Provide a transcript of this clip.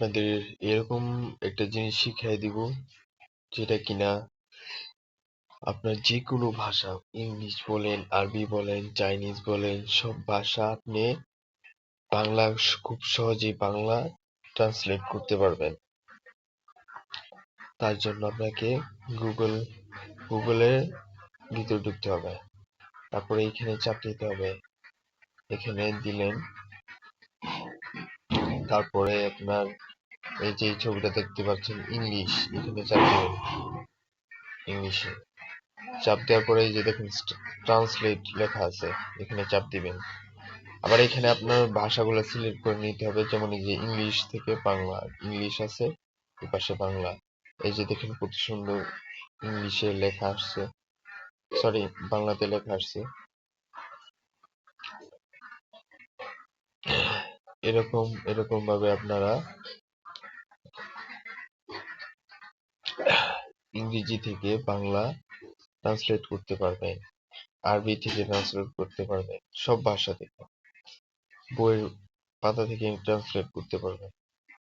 আপনাদের এরকম একটা জিনিস শিখিয়ে দিব যেটা কিনা আপনার যে কোনো ভাষা, ইংলিশ বলেন, আরবি বলেন, চাইনিজ বলেন, সব ভাষা আপনি বাংলা খুব সহজেই বাংলা ট্রান্সলেট করতে পারবেন। তার জন্য আপনাকে গুগলের ভিতর ঢুকতে হবে। তারপরে এখানে চাপ দিতে হবে। এখানে দিলেন, তারপরে আপনার এই যে ছবিটা দেখতে পাচ্ছেন ইংলিশ, এখানে চাপ দিবেন। ইংলিশে চাপ দেওয়ার পরে এই যে দেখুন ট্রান্সলেট লেখা আছে, এখানে চাপ দিবেন। আবার এখানে আপনার ভাষাগুলো সিলেক্ট করে নিতে হবে, যেমন এই যে ইংলিশ থেকে বাংলা, ইংলিশ আছে, এই পাশে বাংলা। এই যে দেখেন কত সুন্দর ইংলিশে লেখা আসছে, সরি বাংলাতে লেখা আসছে। এরকম ভাবে আপনারা ইংরেজি থেকে বাংলা ট্রান্সলেট করতে পারবেন, আরবি থেকে ট্রান্সলেট করতে পারবেন, সব ভাষা থেকে বইয়ের পাতা থেকে ট্রান্সলেট করতে পারবেন।